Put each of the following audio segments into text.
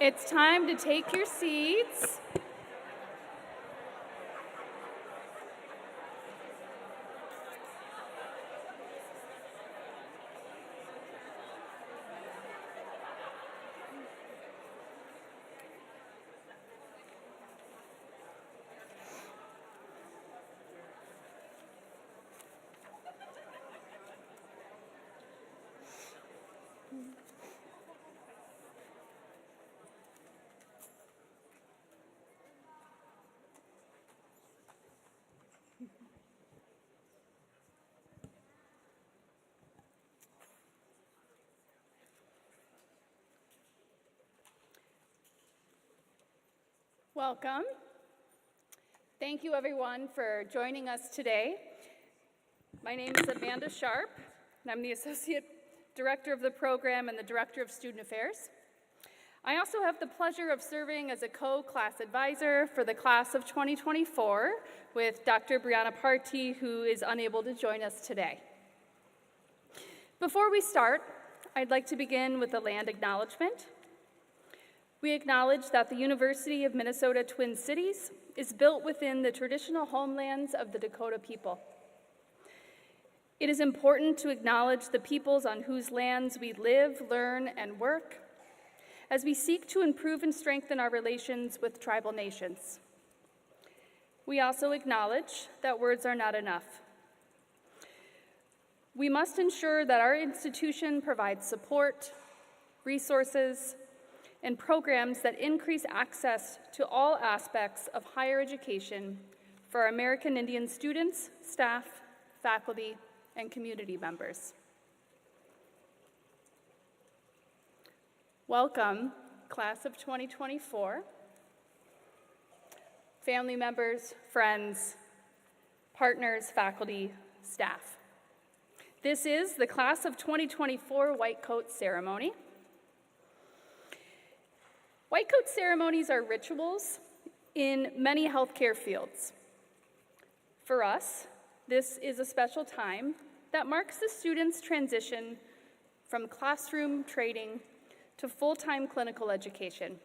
It's time to take your seats. Welcome. Thank you, everyone, for joining us today. My name is Amanda Sharp, and I'm the Associate Director of the program and the Director of Student Affairs. I also have the pleasure of serving as a co-class advisor for the class of 2024 with Dr. Brianna Party, who is unable to join us today. Before we start, I'd like to begin with a land acknowledgement. We acknowledge that the University of Minnesota Twin Cities is built within the traditional homelands of the Dakota people. It is important to acknowledge the peoples on whose lands we live, learn, and work as we seek to improve and strengthen our relations with tribal nations. We also acknowledge that words are not enough. We must ensure that our institution provides support, resources, and programs that increase access to all aspects of higher education for American Indian students, staff, faculty, and community members. Welcome, class of 2024, family members, friends, partners, faculty, staff. This is the class of 2024 White Coat Ceremony. White coat ceremonies are rituals in many healthcare fields. For us, this is a special time that marks the students' transition from classroom training to full-time clinical education.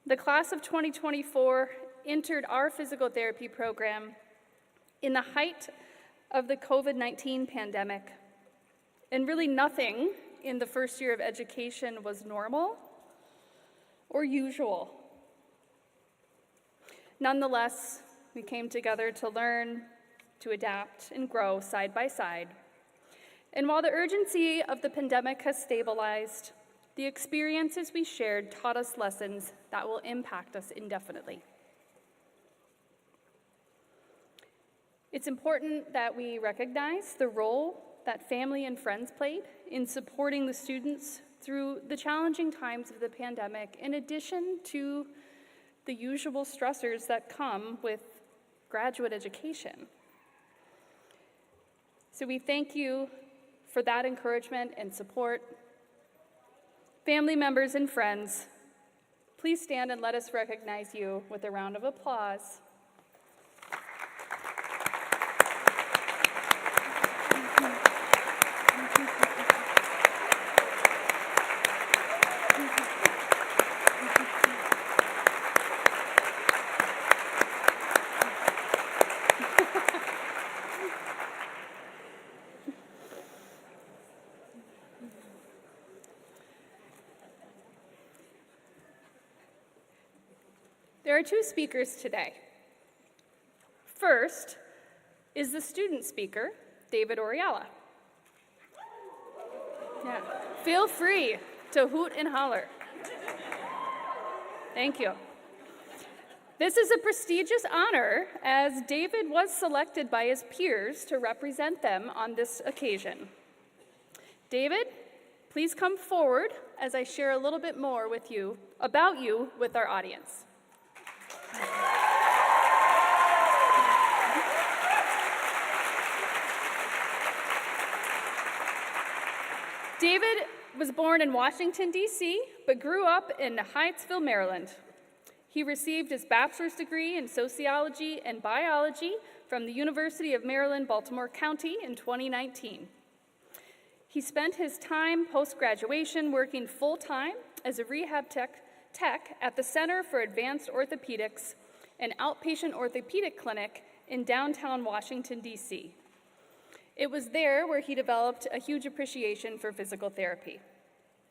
The class of 2024 entered our physical therapy program in the height of the COVID-19 pandemic, and really nothing in the first year of education was normal or usual. Nonetheless, we came together to learn, to adapt, and grow side by side. And while the urgency of the pandemic has stabilized, the experiences we shared taught us lessons that will impact us indefinitely. It's important that we recognize the role that family and friends played in supporting the students through the challenging times of the pandemic, in addition to the usual stressors that come with graduate education. So we thank you for that encouragement and support. Family members and friends, please stand and let us recognize you with a round of applause. There are two speakers today. First is the student speaker, David Oriella. Yeah. Feel free to hoot and holler. Thank you. This is a prestigious honor, as David was selected by his peers to represent them on this occasion. David, please come forward as I share a little bit more with you about you with our audience. David was born in Washington, D.C., but grew up in Hyattsville, Maryland. He received his bachelor's degree in sociology and biology from the University of Maryland, Baltimore County in 2019. He spent his time post-graduation working full-time as a rehab tech at the Center for Advanced Orthopedics, an outpatient orthopedic clinic in downtown Washington, D.C. It was there where he developed a huge appreciation for physical therapy.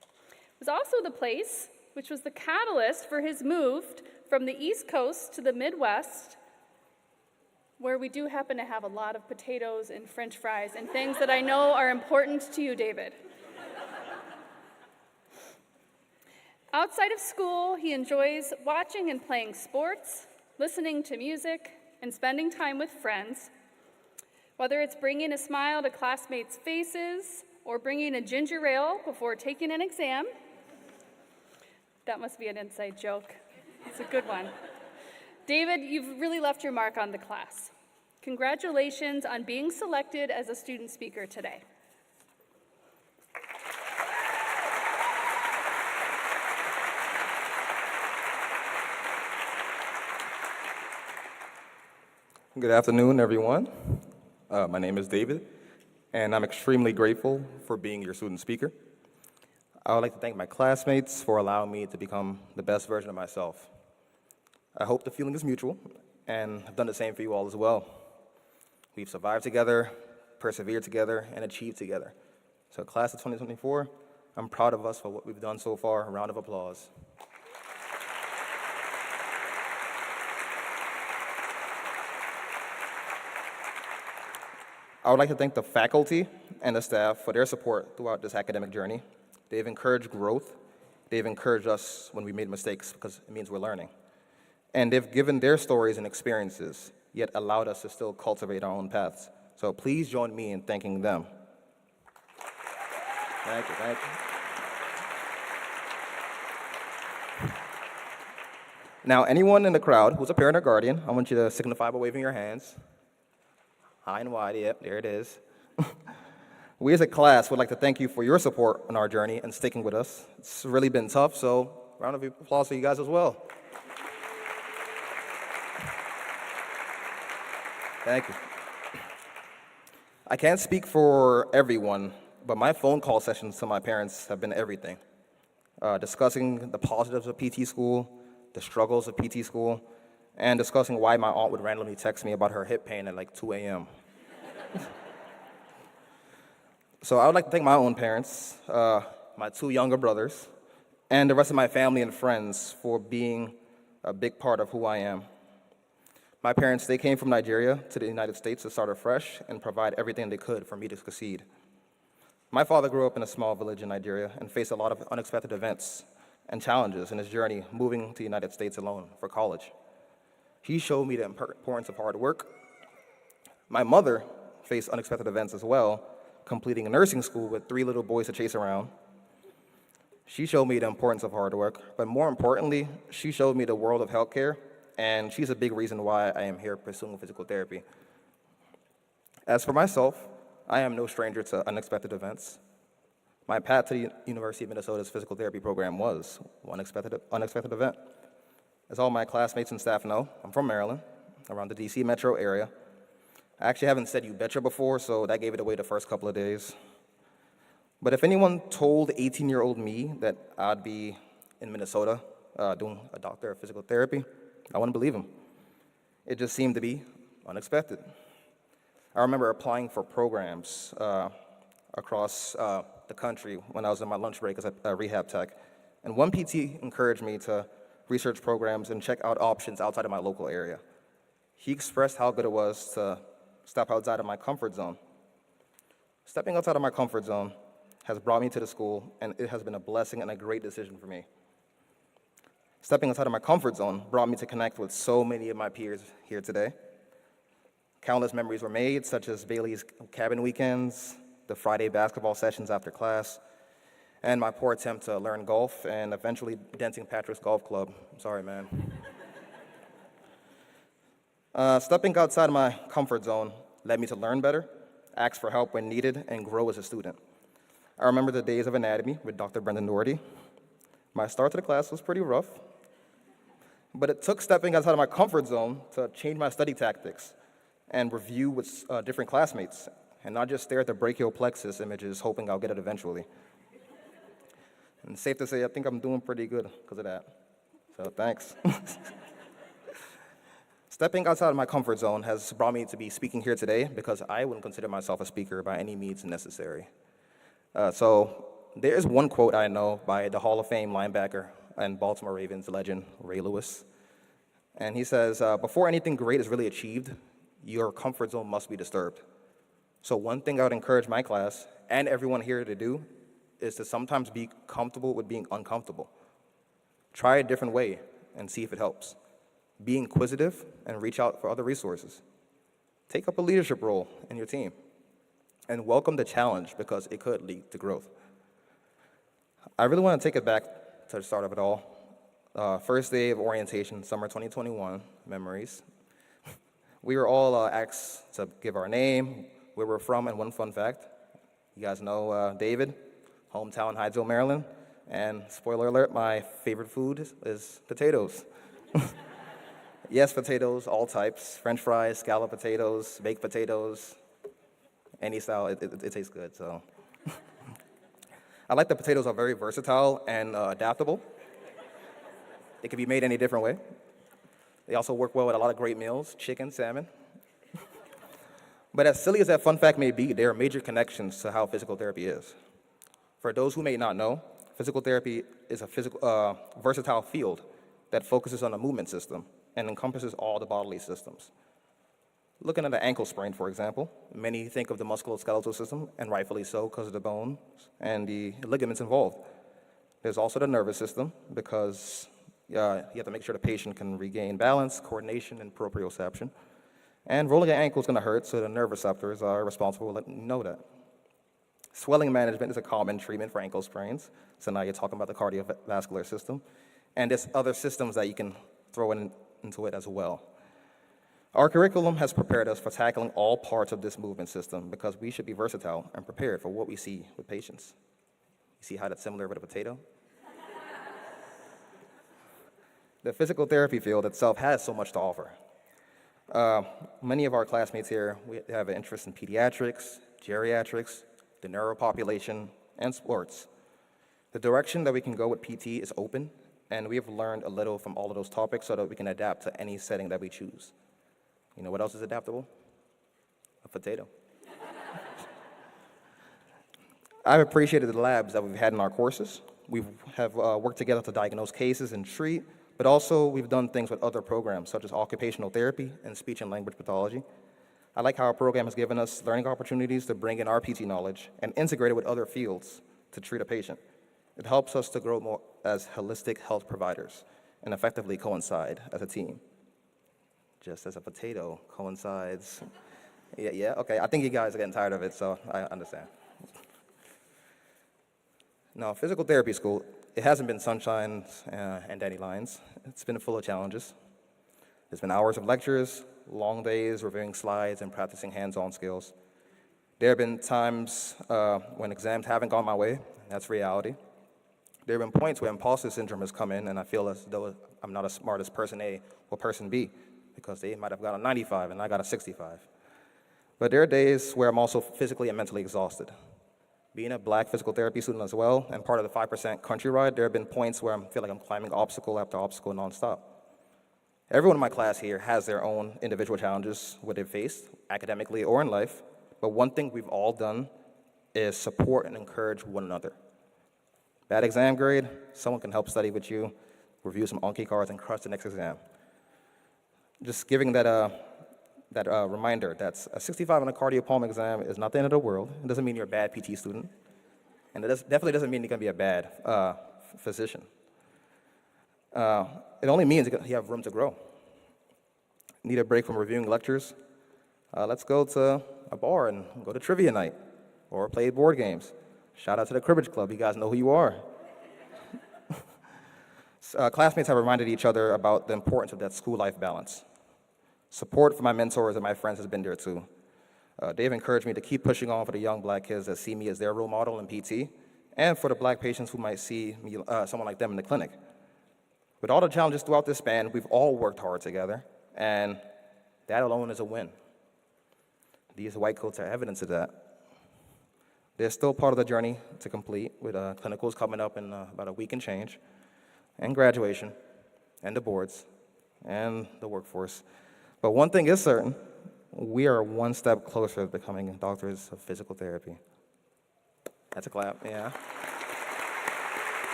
It was also the place which was the catalyst for his move from the East Coast to the Midwest, where we do happen to have a lot of potatoes and French fries and things that I know are important to you, David. Outside of school, he enjoys watching and playing sports, listening to music, and spending time with friends. Whether it's bringing a smile to classmates' faces or bringing a ginger ale before taking an exam. That must be an inside joke. It's a good one. David, you've really left your mark on the class. Congratulations on being selected as a student speaker today. Good afternoon, everyone. My name is David, and I'm extremely grateful for being your student speaker. I would like to thank my classmates for allowing me to become the best version of myself. I hope the feeling is mutual, and I've done the same for you all as well. We've survived together, persevered together, and achieved together. So class of 2024, I'm proud of us for what we've done so far. A round of applause. I would like to thank the faculty and the staff for their support throughout this academic journey. They've encouraged growth. They've encouraged us when we made mistakes because it means we're learning. And they've given their stories and experiences, yet allowed us to still cultivate our own paths. So please join me in thanking them. Thank you, thank you. Now, anyone in the crowd who's a parent or guardian, I want you to signify by waving your hands. High and wide, yep, there it is. We as a class would like to thank you for your support on our journey and sticking with us. It's really been tough, so round of applause for you guys as well. Thank you. I can't speak for everyone, but my phone call sessions to my parents have been everything. Discussing the positives of PT school, the struggles of PT school, and discussing why my aunt would randomly text me about her hip pain at like 2 a.m. So I would like to thank my own parents, my two younger brothers, and the rest of my family and friends for being a big part of who I am. My parents, they came from Nigeria to the United States to start afresh and provide everything they could for me to succeed. My father grew up in a small village in Nigeria and faced a lot of unexpected events and challenges in his journey moving to the United States alone for college. He showed me the importance of hard work. My mother faced unexpected events as well, completing a nursing school with 3 little boys to chase around. She showed me the importance of hard work, but more importantly, she showed me the world of healthcare, and she's a big reason why I am here pursuing physical therapy. As for myself, I am no stranger to unexpected events. My path to the University of Minnesota's physical therapy program was one unexpected event. As all my classmates and staff know, I'm from Maryland, around the DC metro area. I actually haven't said "you betcha" before, so that gave it away the first couple of days. But if anyone told 18-year-old me that I'd be in Minnesota doing a doctor of physical therapy, I wouldn't believe him. It just seemed to be unexpected. I remember applying for programs across the country when I was in my lunch break as a rehab tech, and one PT encouraged me to research programs and check out options outside of my local area. He expressed how good it was to step outside of my comfort zone. Stepping outside of my comfort zone has brought me to the school, and it has been a blessing and a great decision for me. Stepping outside of my comfort zone brought me to connect with so many of my peers here today. Countless memories were made, such as Bailey's cabin weekends, the Friday basketball sessions after class, and my poor attempt to learn golf, and eventually denting Patrick's Golf Club. I'm sorry, man. Stepping outside of my comfort zone led me to learn better, ask for help when needed, and grow as a student. I remember the days of anatomy with Dr. Brendan Doherty. My start to the class was pretty rough, but it took stepping outside of my comfort zone to change my study tactics and review with different classmates, and not just stare at the brachial plexus images hoping I'll get it eventually. And it's safe to say I think I'm doing pretty good because of that. So thanks. Stepping outside of my comfort zone has brought me to be speaking here today because I wouldn't consider myself a speaker by any means necessary. So there is one quote I know by the Hall of Fame linebacker and Baltimore Ravens legend, Ray Lewis. And he says, before anything great is really achieved, your comfort zone must be disturbed. So one thing I would encourage my class and everyone here to do is to sometimes be comfortable with being uncomfortable. Try a different way and see if it helps. Be inquisitive and reach out for other resources. Take up a leadership role in your team and welcome the challenge because it could lead to growth. I really want to take it back to the start of it all. First day of orientation, summer 2021, memories. We were all asked to give our name, where we're from, and one fun fact. You guys know David, hometown Hydesville, Maryland. And spoiler alert, my favorite food is potatoes. Yes, potatoes, all types. French fries, scalloped potatoes, baked potatoes, any style, it tastes good, so. I like that potatoes are very versatile and adaptable. They can be made any different way. They also work well with a lot of great meals, chicken, salmon. But as silly as that fun fact may be, there are major connections to how physical therapy is. For those who may not know, physical therapy is a versatile field that focuses on the movement system and encompasses all the bodily systems. Looking at an ankle sprain, for example, many think of the musculoskeletal system, and rightfully so because of the bones and the ligaments involved. There's also the nervous system because you have to make sure the patient can regain balance, coordination, and proprioception. And rolling an ankle is going to hurt, so the nerve receptors are responsible for letting you know that. Swelling management is a common treatment for ankle sprains, so now you're talking about the cardiovascular system. And there's other systems that you can throw into it as well. Our curriculum has prepared us for tackling all parts of this movement system because we should be versatile and prepared for what we see with patients. You see how that's similar with a potato? The physical therapy field itself has so much to offer. Many of our classmates here, we have an interest in pediatrics, geriatrics, the neuro population, and sports. The direction that we can go with PT is open, and we have learned a little from all of those topics so that we can adapt to any setting that we choose. You know what else is adaptable? A potato. I've appreciated the labs that we've had in our courses. We have worked together to diagnose cases and treat, but also we've done things with other programs, such as occupational therapy and speech and language pathology. I like how our program has given us learning opportunities to bring in our PT knowledge and integrate it with other fields to treat a patient. It helps us to grow more as holistic health providers and effectively coincide as a team. Just as a potato coincides. Yeah, okay, I think you guys are getting tired of it, so I understand. Now, physical therapy school, it hasn't been sunshine and dandelions. It's been full of challenges. There's been hours of lectures, long days reviewing slides and practicing hands-on skills. There have been times when exams haven't gone my way. That's reality. There have been points where imposter syndrome has come in, and I feel as though I'm not as smart as person A or person B, because they might have got a 95 and I got a 65. But there are days where I'm also physically and mentally exhausted. Being a black physical therapy student as well, and part of the 5% countrywide, there have been points where I feel like I'm climbing obstacle after obstacle nonstop. Everyone in my class here has their own individual challenges what they've faced, academically or in life, but one thing we've all done is support and encourage one another. Bad exam grade, someone can help study with you, review some Anki cards, and crush the next exam. Just giving that reminder that a 65 on a cardiopulmonary exam is not the end of the world. It doesn't mean you're a bad PT student. And it definitely doesn't mean you're going to be a bad physician. It only means you have room to grow. Need a break from reviewing lectures? Let's go to a bar and go to trivia night or play board games. Shout out to the Cribbage Club. You guys know who you are. Classmates have reminded each other about the importance of that school life balance. Support from my mentors and my friends has been there too. They've encouraged me to keep pushing on for the young black kids that see me as their role model in PT, and for the black patients who might see me, someone like them in the clinic. With all the challenges throughout this span, we've all worked hard together, and that alone is a win. These white coats are evidence of that. They're still part of the journey to complete, with clinicals coming up in about a week and change, and graduation, and the boards, and the workforce. But one thing is certain, we are one step closer to becoming doctors of physical therapy. That's a clap, yeah.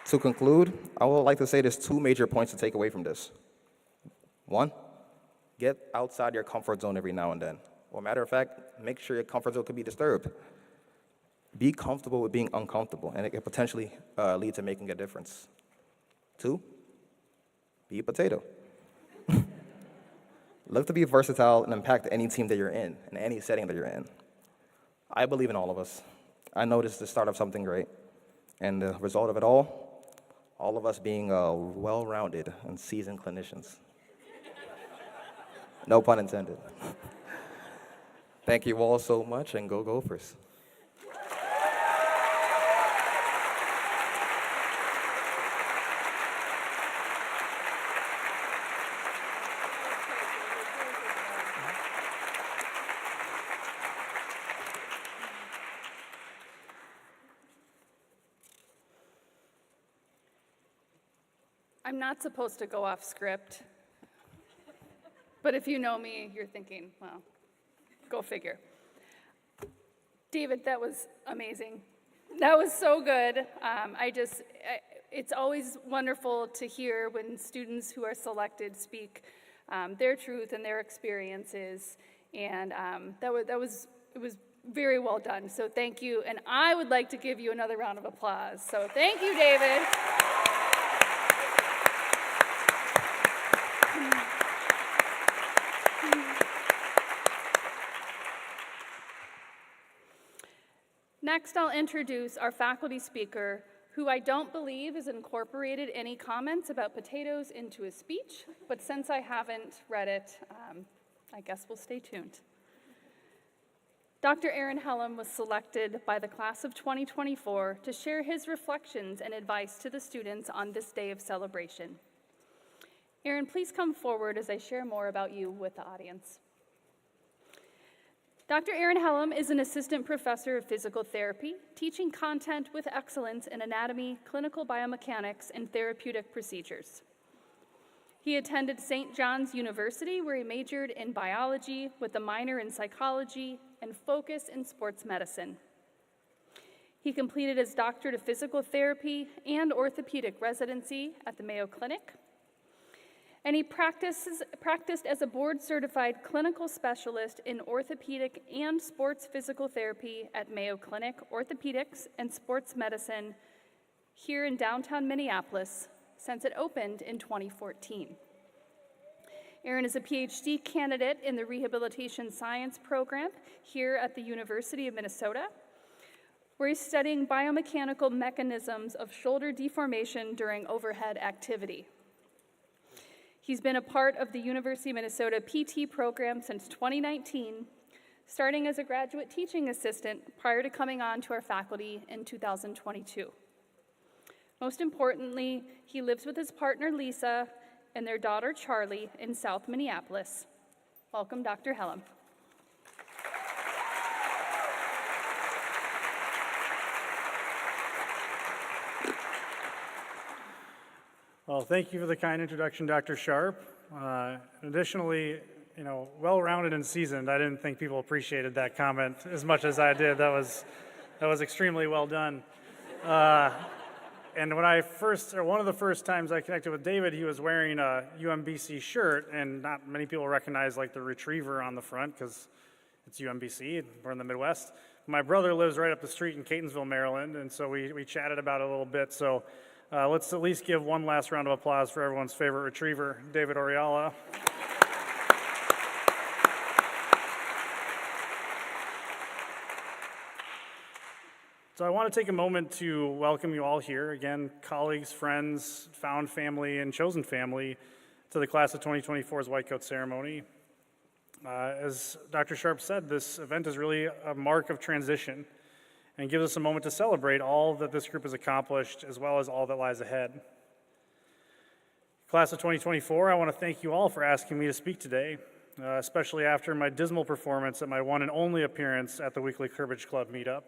To conclude, I would like to say there's two major points to take away from this. One, get outside your comfort zone every now and then. Or matter of fact, make sure your comfort zone can be disturbed. Be comfortable with being uncomfortable, and it can potentially lead to making a difference. Two, be a potato. Look to be versatile and impact any team that you're in any setting that you're in. I believe in all of us. I know this is the start of something great, and the result of it all of us being well-rounded and seasoned clinicians. No pun intended. Thank you all so much, and go Gophers. I'm not supposed to go off script, but if you know me, you're thinking, well, go figure. David, that was amazing. That was so good. It's always wonderful to hear when students who are selected speak their truth and their experiences, and it was very well done. So thank you, and I would like to give you another round of applause. So thank you, David. Next, I'll introduce our faculty speaker, who I don't believe has incorporated any comments about potatoes into his speech, but since I haven't read it, I guess we'll stay tuned. Dr. Aaron Hellam was selected by the class of 2024 to share his reflections and advice to the students on this day of celebration. Aaron, please come forward as I share more about you with the audience. Dr. Aaron Hellam is an assistant professor of physical therapy, teaching content with excellence in anatomy, clinical biomechanics, and therapeutic procedures. He attended St. John's University, where he majored in biology with a minor in psychology and focus in sports medicine. He completed his doctorate of physical therapy and orthopedic residency at the Mayo Clinic. And he practiced as a board-certified clinical specialist in orthopedic and sports physical therapy at Mayo Clinic, Orthopedics and Sports Medicine here in downtown Minneapolis since it opened in 2014. Aaron is a PhD candidate in the Rehabilitation Science program here at the University of Minnesota, where he's studying biomechanical mechanisms of shoulder deformation during overhead activity. He's been a part of the University of Minnesota PT program since 2019, starting as a graduate teaching assistant prior to coming on to our faculty in 2022. Most importantly, he lives with his partner, Lisa, and their daughter, Charlie, in South Minneapolis. Welcome, Dr. Hellam. Well, thank you for the kind introduction, Dr. Sharp. Additionally, well-rounded and seasoned. I didn't think people appreciated that comment as much as I did. That was extremely well done. And one of the first times I connected with David, he was wearing a UMBC shirt, and not many people recognize the retriever on the front because it's UMBC. We're in the Midwest. My brother lives right up the street in Catonsville, Maryland, and so we chatted about it a little bit. So let's at least give one last round of applause for everyone's favorite retriever, David Oriala. So I want to take a moment to welcome you all here, again, colleagues, friends, found family, and chosen family, to the class of 2024's White Coat Ceremony. As Dr. Sharp said, this event is really a mark of transition and gives us a moment to celebrate all that this group has accomplished, as well as all that lies ahead. Class of 2024, I want to thank you all for asking me to speak today. especially after my dismal performance at my one and only appearance at the weekly Cribbage Club meetup.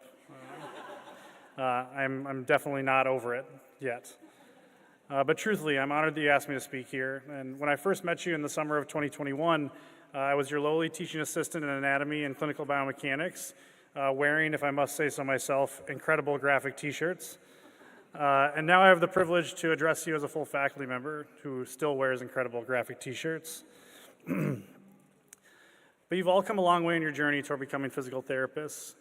I'm definitely not over it yet. But truthfully, I'm honored that you asked me to speak here. And when I first met you in the summer of 2021, I was your lowly teaching assistant in anatomy and clinical biomechanics, wearing, if I must say so myself, incredible graphic t-shirts. And now I have the privilege to address you as a full faculty member who still wears incredible graphic t-shirts. But you've all come a long way in your journey toward becoming physical therapists,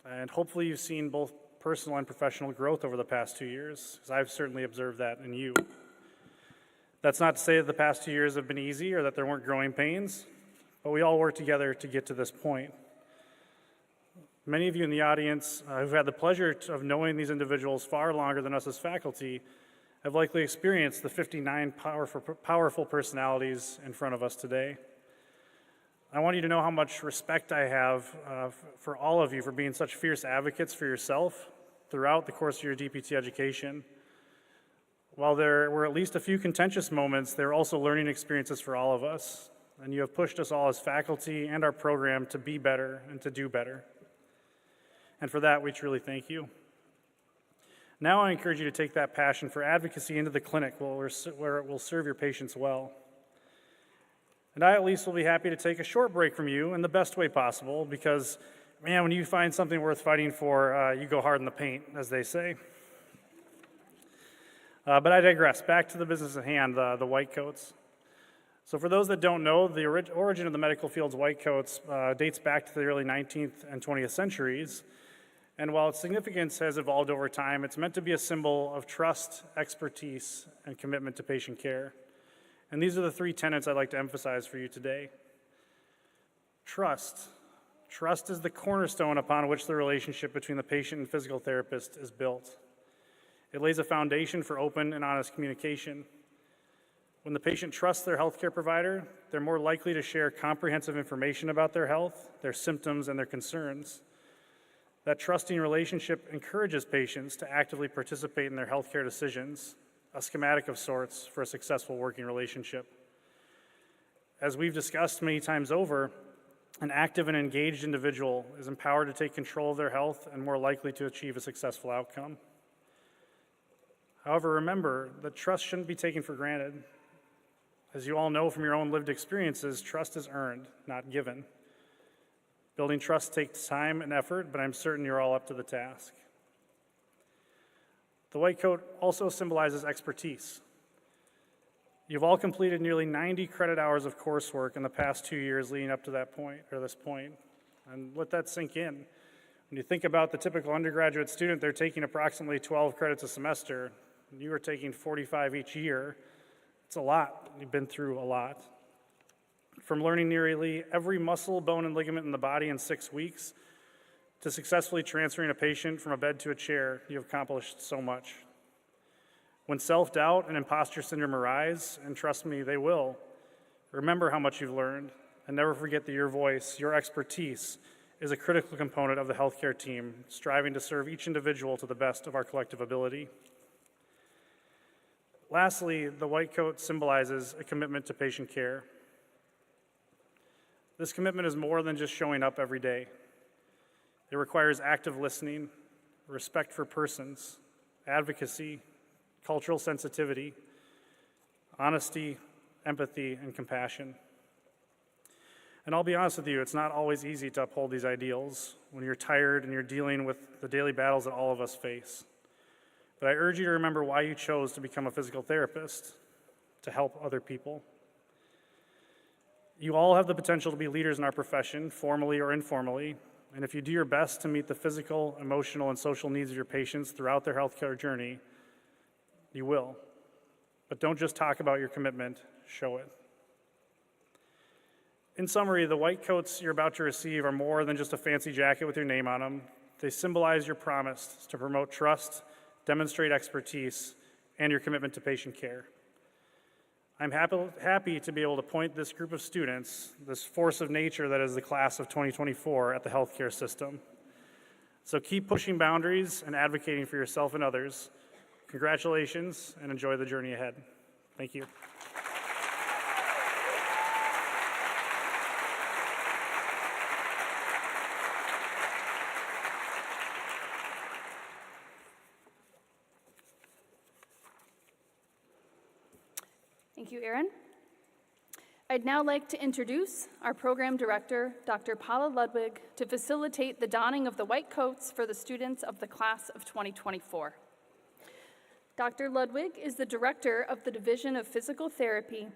and hopefully you've seen both personal and professional growth over the past 2 years, because I've certainly observed that in you. That's not to say that the past 2 years have been easy or that there weren't growing pains, but we all worked together to get to this point. Many of you in the audience who've had the pleasure of knowing these individuals far longer than us as faculty have likely experienced the 59 powerful personalities in front of us today. I want you to know how much respect I have for all of you for being such fierce advocates for yourself throughout the course of your DPT education. While there were at least a few contentious moments, there were also learning experiences for all of us, and you have pushed us all as faculty and our program to be better and to do better. And for that, we truly thank you. Now I encourage you to take that passion for advocacy into the clinic where it will serve your patients well. And I at least will be happy to take a short break from you in the best way possible because, man, when you find something worth fighting for, you go hard in the paint, as they say. But I digress. Back to the business at hand, the white coats. So for those that don't know, the origin of the medical field's white coats dates back to the early 19th and 20th centuries. And while its significance has evolved over time, it's meant to be a symbol of trust, expertise, and commitment to patient care. And these are the three tenets I'd like to emphasize for you today. Trust. Trust is the cornerstone upon which the relationship between the patient and physical therapist is built. It lays a foundation for open and honest communication. When the patient trusts their healthcare provider, they're more likely to share comprehensive information about their health, their symptoms, and their concerns. That trusting relationship encourages patients to actively participate in their healthcare decisions, a schematic of sorts for a successful working relationship. As we've discussed many times over, an active and engaged individual is empowered to take control of their health and more likely to achieve a successful outcome. However, remember that trust shouldn't be taken for granted. As you all know from your own lived experiences, trust is earned, not given. Building trust takes time and effort, but I'm certain you're all up to the task. The white coat also symbolizes expertise. You've all completed nearly 90 credit hours of coursework in the past 2 years leading up to this point. And let that sink in. When you think about the typical undergraduate student, they're taking approximately 12 credits a semester. And you are taking 45 each year. It's a lot. You've been through a lot. From learning nearly every muscle, bone, and ligament in the body in 6 weeks, to successfully transferring a patient from a bed to a chair, you have accomplished so much. When self-doubt and imposter syndrome arise, and trust me, they will, remember how much you've learned, and never forget that your voice, your expertise, is a critical component of the healthcare team, striving to serve each individual to the best of our collective ability. Lastly, the white coat symbolizes a commitment to patient care. This commitment is more than just showing up every day. It requires active listening, respect for persons, advocacy, cultural sensitivity, honesty, empathy, and compassion. And I'll be honest with you, it's not always easy to uphold these ideals when you're tired and you're dealing with the daily battles that all of us face. But I urge you to remember why you chose to become a physical therapist, to help other people. You all have the potential to be leaders in our profession, formally or informally, and if you do your best to meet the physical, emotional, and social needs of your patients throughout their healthcare journey, you will. But don't just talk about your commitment, show it. In summary, the white coats you're about to receive are more than just a fancy jacket with your name on them. They symbolize your promise to promote trust, demonstrate expertise, and your commitment to patient care. I'm happy to be able to point this group of students, this force of nature that is the class of 2024 at the healthcare system. So keep pushing boundaries and advocating for yourself and others. Congratulations, and enjoy the journey ahead. Thank you. Thank you, Erin. I'd now like to introduce our program director, Dr. Paula Ludwig, to facilitate the donning of the white coats for the students of the class of 2024. Dr. Ludwig is the director of the Division of Physical Therapy,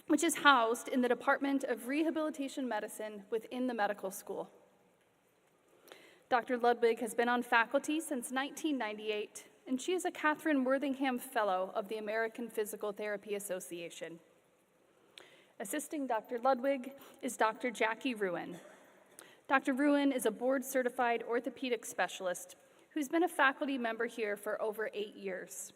which is housed in the Department of Rehabilitation Medicine within the medical school. Dr. Ludwig has been on faculty since 1998, and she is a Catherine Worthingham Fellow of the American Physical Therapy Association. Assisting Dr. Ludwig is Dr. Jackie Ruin. Dr. Ruin is a board-certified orthopedic specialist who's been a faculty member here for over 8 years.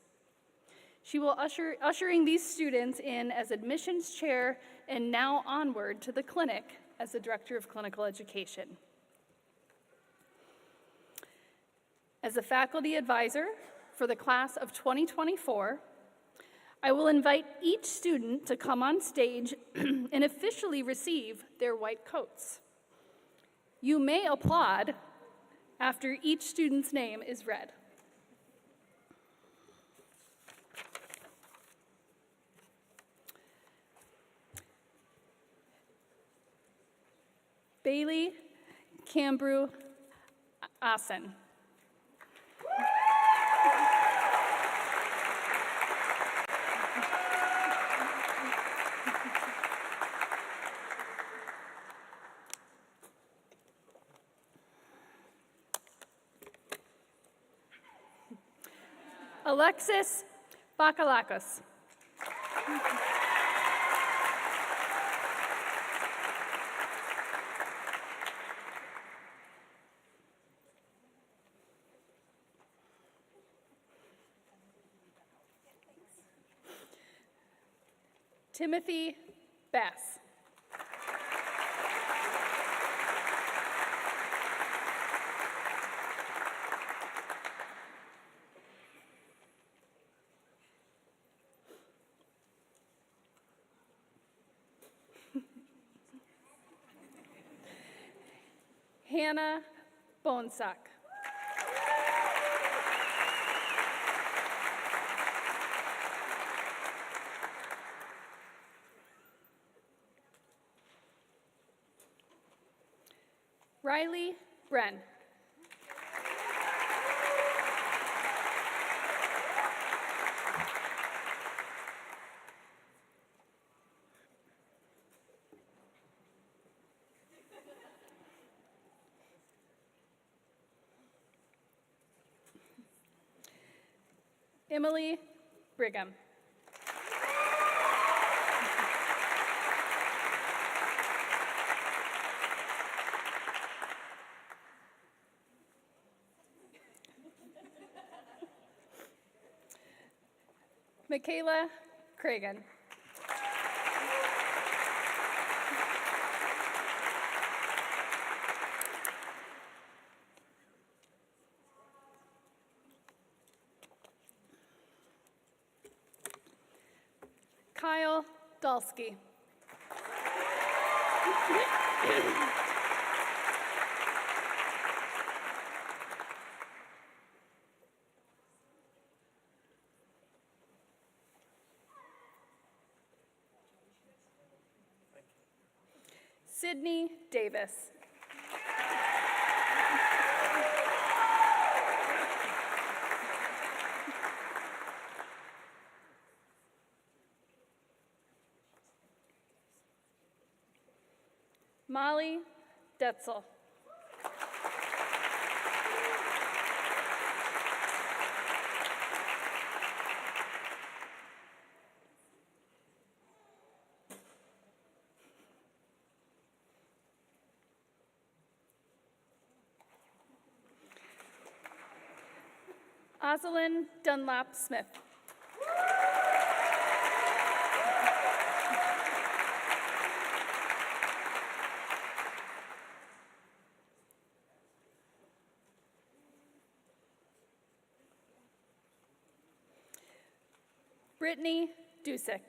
She will ushering these students in as admissions chair and now onward to the clinic as the director of clinical education. As a faculty advisor for the class of 2024, I will invite each student to come on stage and officially receive their white coats. You may applaud after each student's name is read. Bailey Cambrew Asen. Alexis Bakalakos. Timothy Bass. Hannah Bonsack. Riley Bren. Emily Brigham. Michaela Cragen. Kyle Dulski. Sydney Davis. Molly Detzel. Ozelyn Dunlap Smith. Brittany Dusick.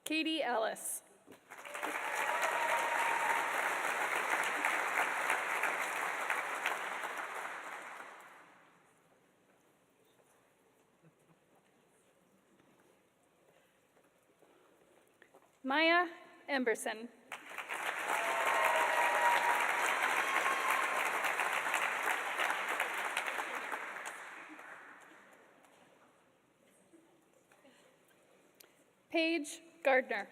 Katie Ellis. Maya Emberson. Paige Gardner.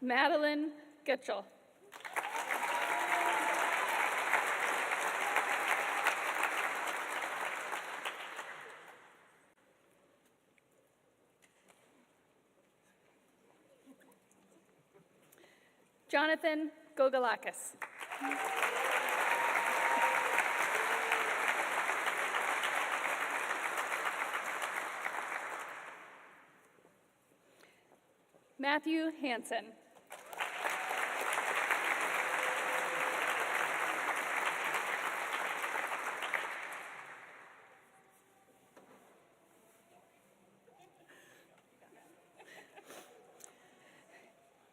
Madeline Gitchell. Jonathan Gogalakis. Matthew Hansen.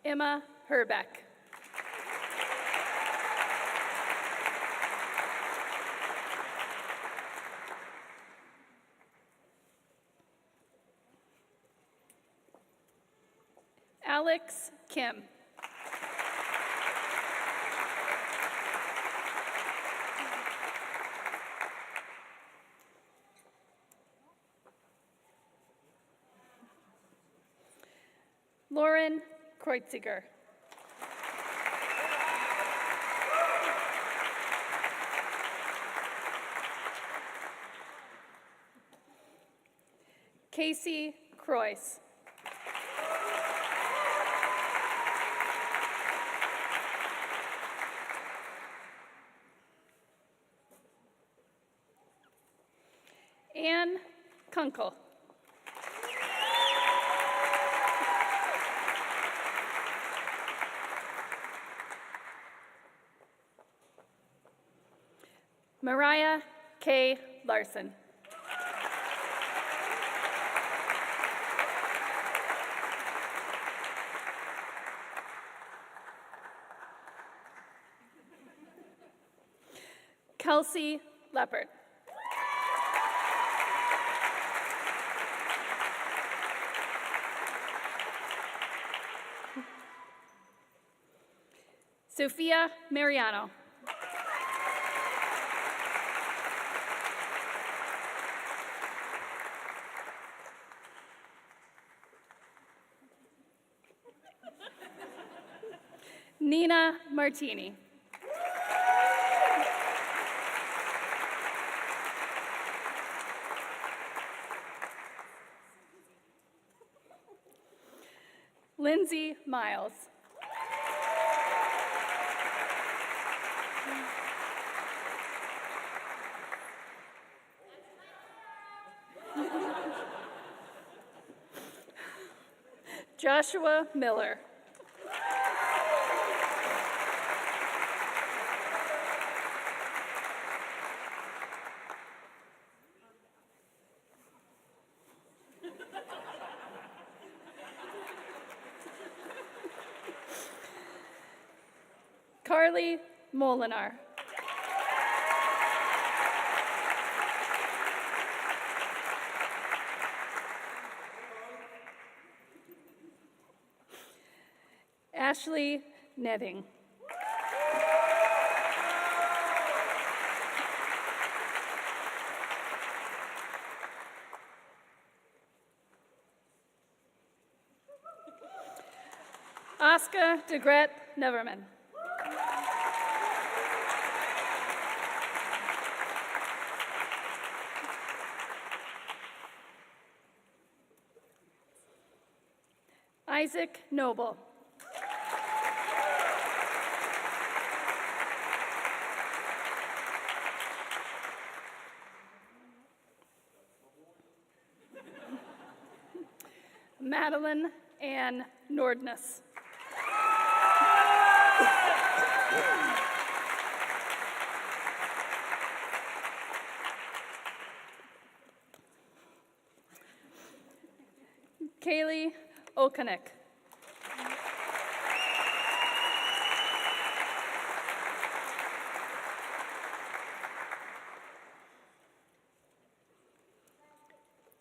Emma Herbeck. Alex Kim. Lauren Kreuziger. Casey Croyce. Anne Kunkel. Mariah K. Larson. Kelsey Leppert. Sophia Mariano. Nina Martini. Lindsay Miles. Joshua Miller. Carly Molinar. Ashley Netting. Oscar DeGret Neverman. Isaac Noble. Madeline Ann Nordness. Kaylee Okanek.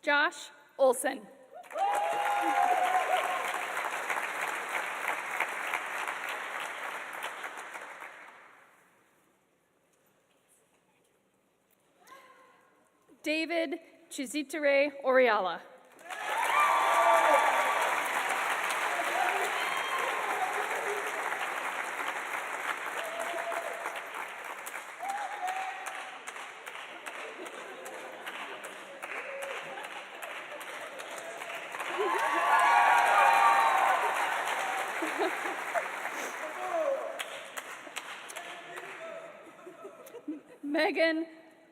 Josh Olson. David Chizitere Oriala. Megan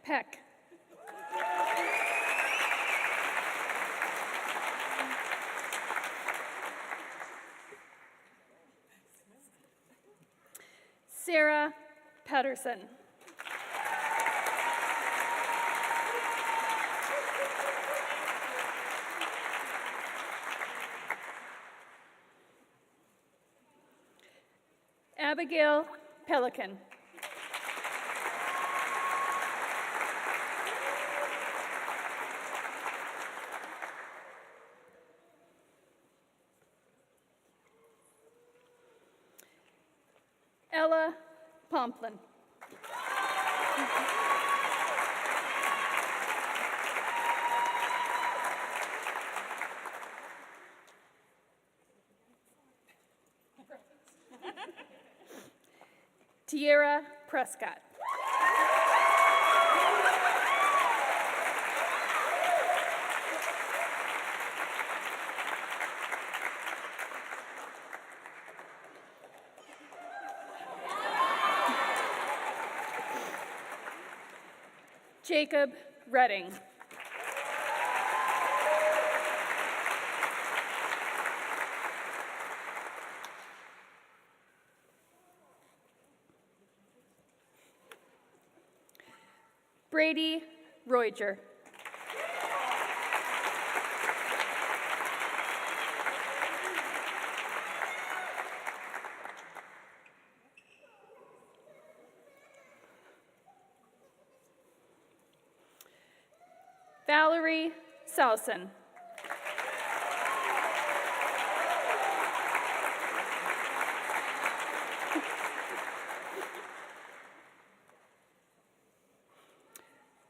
Peck. Sarah Pedersen. Abigail Pelican. Ella Pomplin. Tierra Prescott. Jacob Redding. Brady Roiger. Valerie Sousen.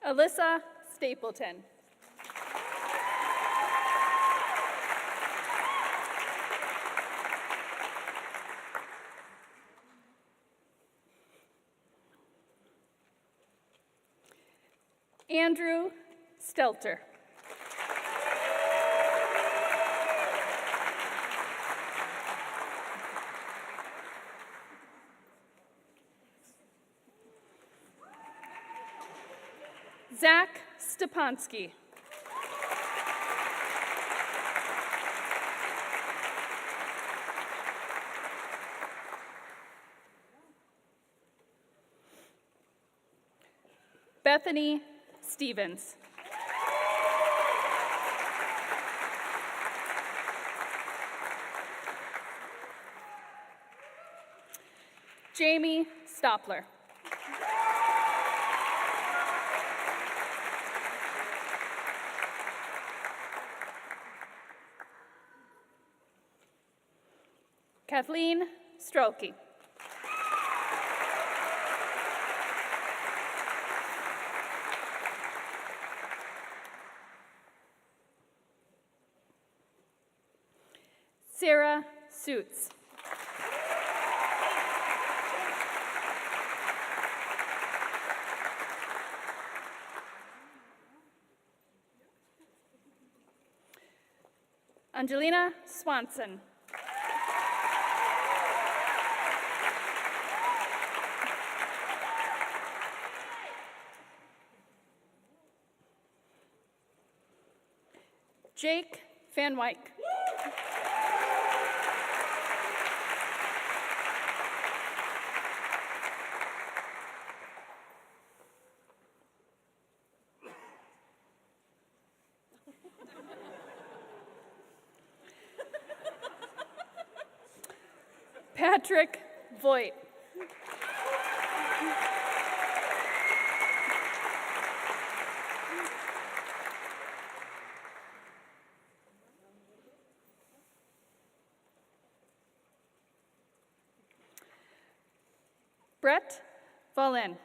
Alyssa Stapleton. Andrew Stelter. Zach Stepansky. Bethany Stevens. Jamie Stopler. Kathleen Strelke. Sarah Suits. Angelina Swanson. Jake Van Wyk. Patrick Voigt. Brett Volin.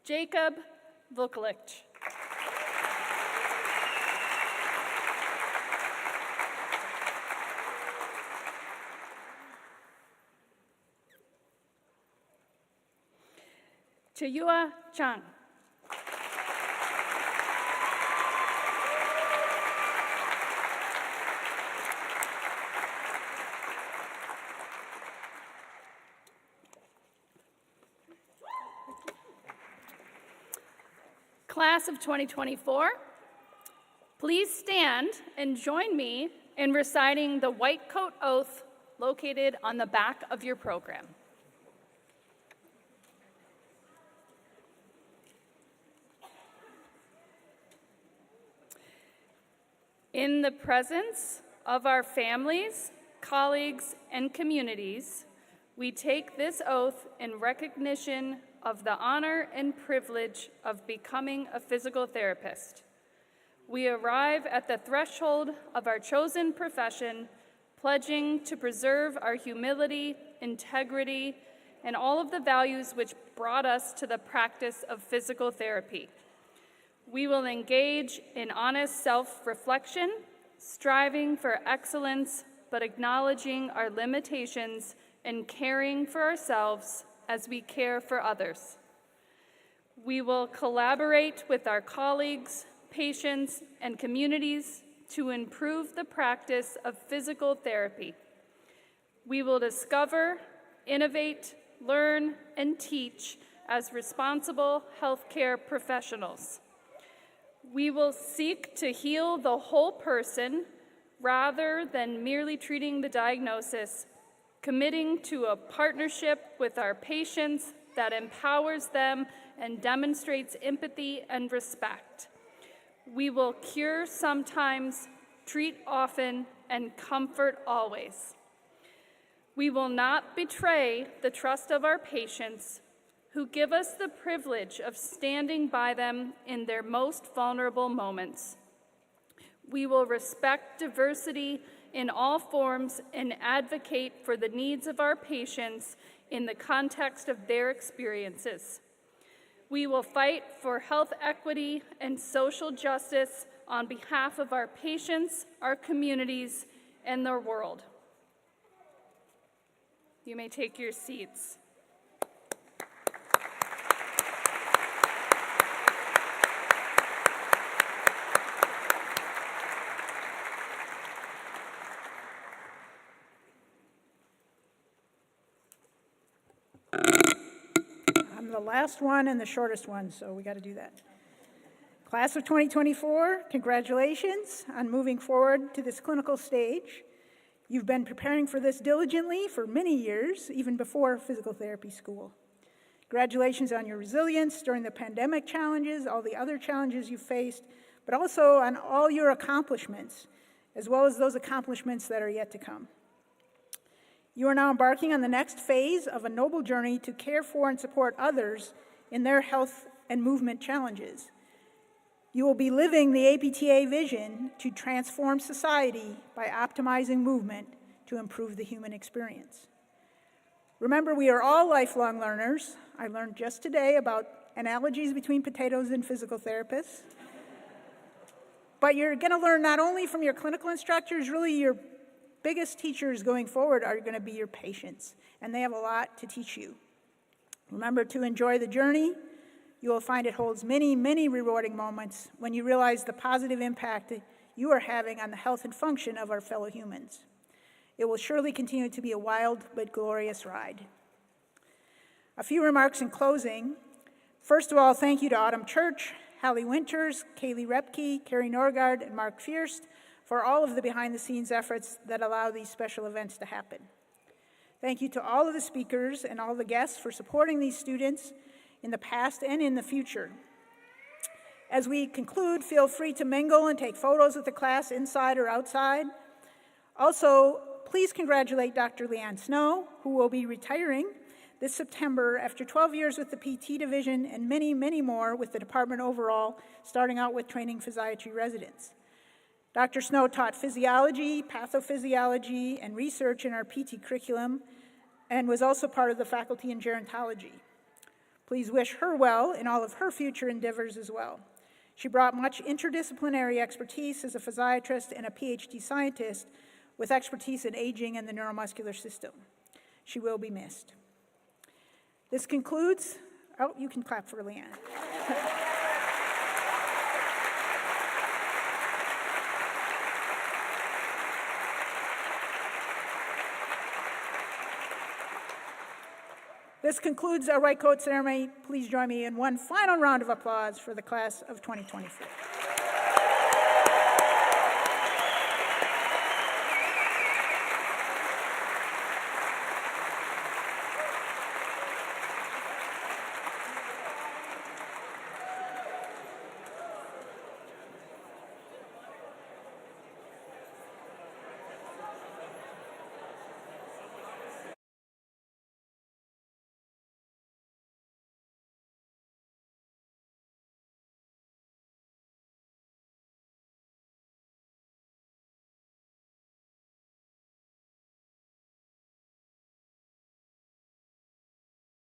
Jacob Vukolich. Chiyua Chang. Class of 2024, please stand and join me in reciting the White Coat Oath located on the back of your program. In the presence of our families, colleagues, and communities, we take this oath in recognition of the honor and privilege of becoming a physical therapist. We arrive at the threshold of our chosen profession, pledging to preserve our humility, integrity, and all of the values which brought us to the practice of physical therapy. We will engage in honest self-reflection, striving for excellence, but acknowledging our limitations and caring for ourselves as we care for others. We will collaborate with our colleagues, patients, and communities to improve the practice of physical therapy. We will discover, innovate, learn, and teach as responsible healthcare professionals. We will seek to heal the whole person rather than merely treating the diagnosis, committing to a partnership with our patients that empowers them and demonstrates empathy and respect. We will cure sometimes, treat often, and comfort always. We will not betray the trust of our patients, who give us the privilege of standing by them in their most vulnerable moments. We will respect diversity in all forms and advocate for the needs of our patients in the context of their experiences. We will fight for health equity and social justice on behalf of our patients, our communities, and the world. You may take your seats. I'm the last one and the shortest one, so we got to do that. Class of 2024, congratulations on moving forward to this clinical stage. You've been preparing for this diligently for many years, even before physical therapy school. Congratulations on your resilience during the pandemic challenges, all the other challenges you faced, but also on all your accomplishments, as well as those accomplishments that are yet to come. You are now embarking on the next phase of a noble journey to care for and support others in their health and movement challenges. You will be living the APTA vision to transform society by optimizing movement to improve the human experience. Remember, we are all lifelong learners. I learned just today about analogies between potatoes and physical therapists. But you're going to learn not only from your clinical instructors, really your biggest teachers going forward are going to be your patients, and they have a lot to teach you. Remember to enjoy the journey. You will find it holds many, many rewarding moments when you realize the positive impact you are having on the health and function of our fellow humans. It will surely continue to be a wild but glorious ride. A few remarks in closing. First of all, thank you to Autumn Church, Hallie Winters, Kaylee Repke, Carrie Norgard, and Mark Fierst for all of the behind-the-scenes efforts that allow these special events to happen. Thank you to all of the speakers and all the guests for supporting these students in the past and in the future. As we conclude, feel free to mingle and take photos with the class inside or outside. Also, please congratulate Dr. Leanne Snow, who will be retiring this September after 12 years with the PT division and many, many more with the department overall, starting out with training physiatry residents. Dr. Snow taught physiology, pathophysiology, and research in our PT curriculum and was also part of the faculty in gerontology. Please wish her well in all of her future endeavors as well. She brought much interdisciplinary expertise as a physiatrist and a PhD scientist with expertise in aging and the neuromuscular system. She will be missed. This concludes, oh, you can clap for Leanne. This concludes our white coat ceremony. Please join me in one final round of applause for the class of 2024.